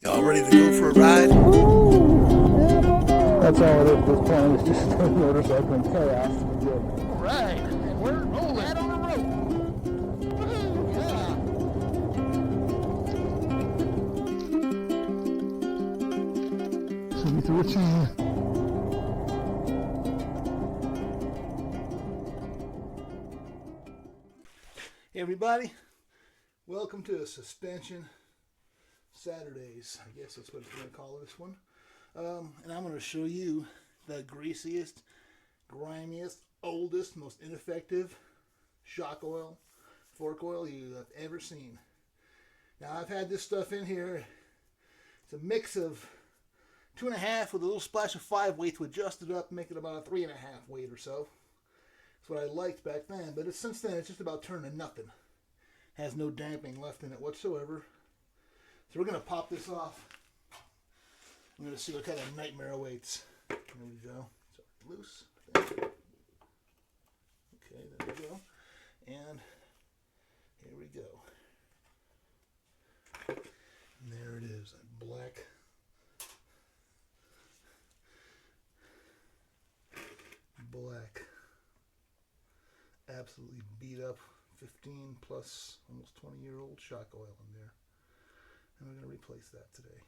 Y'all ready to go for a ride? That's all it is at this point. It's just a motorcycle and chaos. All right, and we're rolling right on the road. Woohoo! Yeah. 2013. Hey everybody, welcome to Suspension Saturdays. I guess that's what we're going to call this one. And I'm going to show you the greasiest, grimiest, oldest, most ineffective shock oil, fork oil you have ever seen. Now I've had this stuff in here. It's a mix of 2.5 with a little splash of 5 weight to adjust it up, make it about a 3.5 weight or so. That's what I liked back then, but since then it's just about turned to nothing. Has no damping left in it whatsoever. So we're going to pop this off. I'm going to see what kind of nightmare awaits. There we go. So loose. Okay, there we go. And here we go. And there it is, that black, absolutely beat up 15 plus almost 20-year-old shock oil in there. And we're going to replace that today.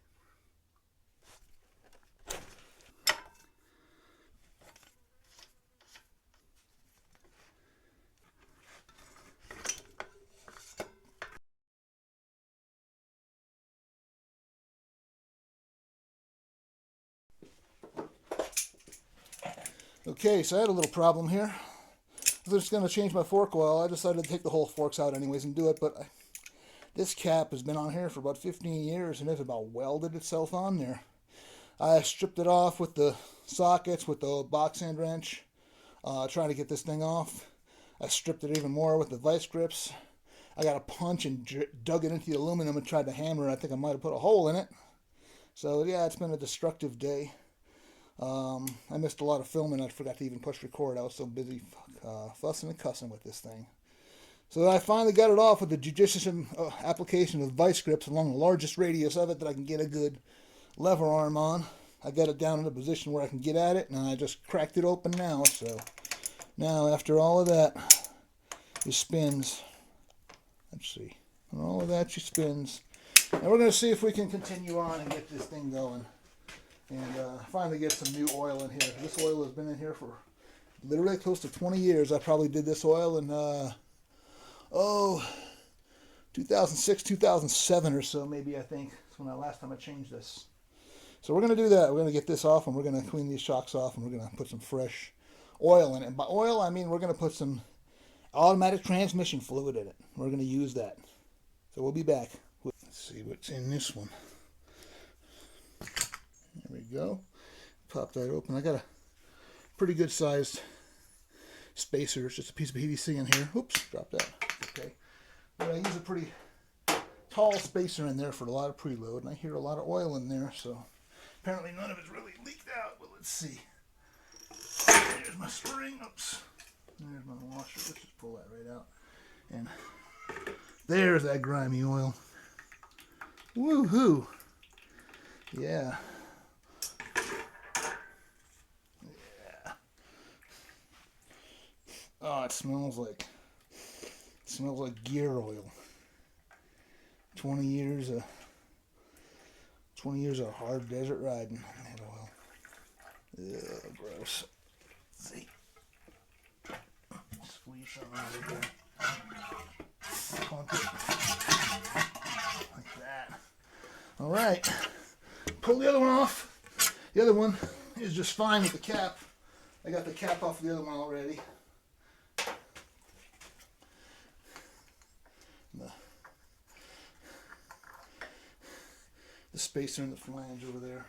Okay, so I had a little problem here. I was just going to change my fork oil. I decided to take the whole forks out anyways and do it, but this cap has been on here for about 15 years and it's about welded itself on there. I stripped it off with the sockets, with the box end wrench, trying to get this thing off. I stripped it even more with the vice grips. I got a punch and dug it into the aluminum and tried to hammer it. I think I might have put a hole in it. So yeah, it's been a destructive day. I missed a lot of filming. I forgot to even push record. I was so busy fussing and cussing with this thing. So I finally got it off with the judicious application of vice grips along the largest radius of it that I can get a good lever arm on. I got it down in a position where I can get at it, and I just cracked it open now. So now after all of that, it spins. Let's see. And all of that, she spins. And we're going to see if we can continue on and get this thing going. And finally get some new oil in here. This oil has been in here for literally close to 20 years. I probably did this oil in, 2006, 2007 or so, maybe, I think. That's when last time I changed this. So we're going to do that. We're going to get this off, and we're going to clean these shocks off, and we're going to put some fresh oil in it. And by oil, I mean we're going to put some automatic transmission fluid in it. We're going to use that. So we'll be back. Let's see what's in this one. There we go. Pop that open. I got a pretty good sized spacer. It's just a piece of PVC in here. Oops, dropped that. Okay. But I use a pretty tall spacer in there for a lot of preload, and I hear a lot of oil in there, so apparently none of it's really leaked out. But let's see. There's my spring. Oops. There's my washer. Let's just pull that right out. And there's that grimy oil. Woohoo! Yeah. Oh, it smells like gear oil. 20 years of hard desert riding. That oil. Ugh, gross. Let's see. Squeeze some out of there. Pump it. Like that. All right. Pull the other one off. The other one is just fine with the cap. I got the cap off the other one already. The spacer in the flange over there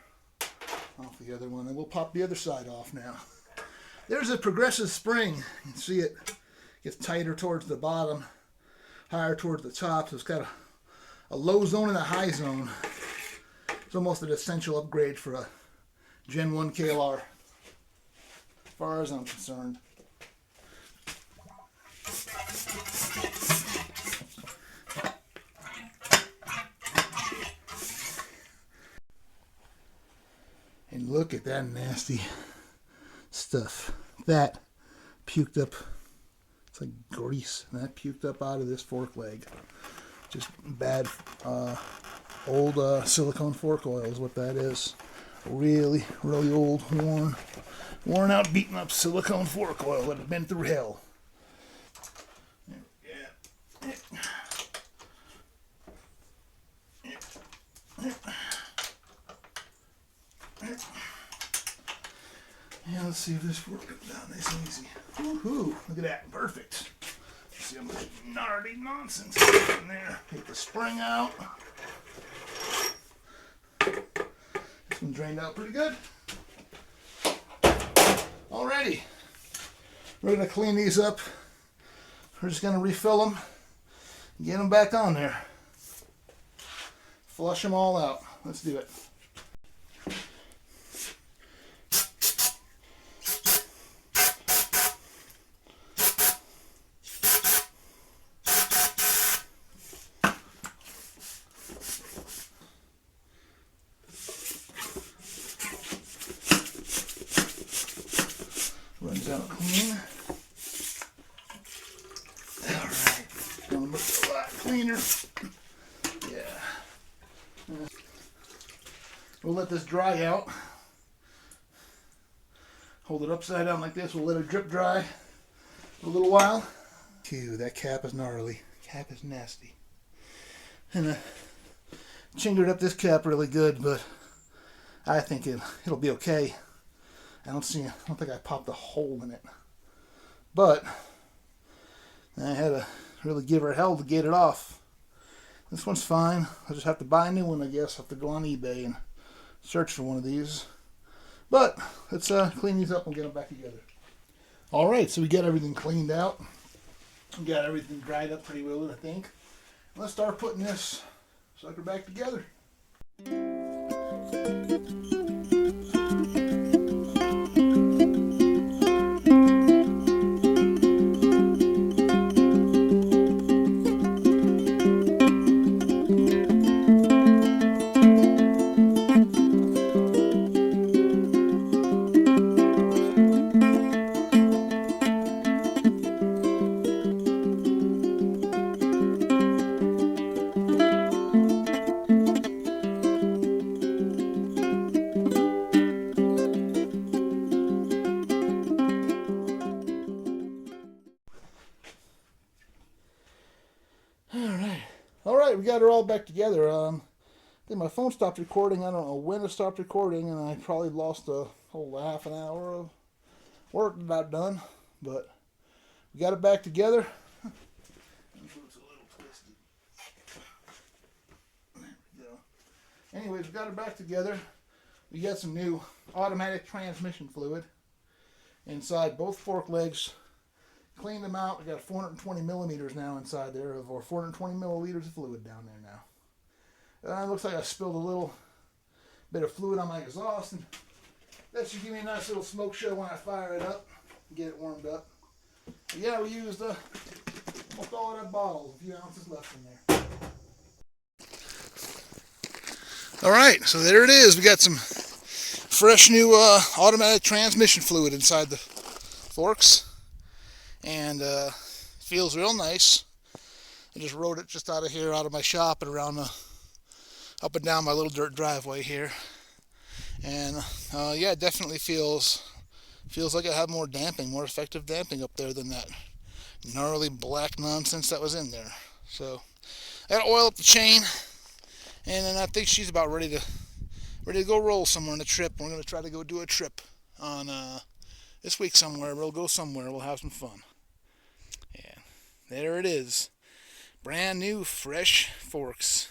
off the other one, and we'll pop the other side off now. There's a progressive spring. You can see it gets tighter towards the bottom, higher towards the top, so it's got a low zone and a high zone. It's almost an essential upgrade for a Gen 1 KLR, as far as I'm concerned. Look at that nasty stuff. That puked up. It's like grease. And that puked up out of this fork leg. Just bad old silicone fork oil is what that is. Really, really old, worn out, beaten up silicone fork oil that has been through hell. Yeah, let's see if this fork comes down nice and easy. Woohoo! Look at that, perfect. See how much gnarly nonsense is in there. Take the spring out. This one drained out pretty good. Alrighty. We're going to clean these up. We're just going to refill them. Get them back on there. Flush them all out. Let's do it. Runs out clean. Alright. Gonna look a lot cleaner. Yeah. We'll let this dry out. Hold it upside down like this. We'll let it drip dry for a little while. Phew, that cap is gnarly. Cap is nasty. And chingered up this cap really good, but I think it'll be okay. I don't think I popped a hole in it. But I had to really give her hell to get it off. This one's fine. I'll just have to buy a new one, I guess. I'll have to go on eBay and search for one of these. But let's clean these up and get them back together. Alright, so we got everything cleaned out. We got everything dried up pretty well, I think. Let's start putting this sucker back together. Alright, we got her all back together. I think my phone stopped recording. I don't know when it stopped recording, and I probably lost a whole half an hour of work about done. But we got it back together. It's a little twisted. There we go. Anyways, we got it back together. We got some new automatic transmission fluid inside both fork legs. Cleaned them out. We got 420 millimeters now inside there, or 420 milliliters of fluid down there now. It looks like I spilled a little bit of fluid on my exhaust, and that should give me a nice little smoke show when I fire it up and get it warmed up. But yeah, we used almost all of that bottle, a few ounces left in there. Alright, so there it is. We got some fresh new automatic transmission fluid inside the forks. And feels real nice. I just rode it just out of here, out of my shop, and around up and down my little dirt driveway here. And yeah, it definitely feels like it had more damping, more effective damping up there than that gnarly black nonsense that was in there. So I got to oil up the chain, and then I think she's about ready to go roll somewhere on a trip. We're going to try to go do a trip on this week somewhere. We'll go somewhere. We'll have some fun. Yeah, there it is. Brand new, fresh forks.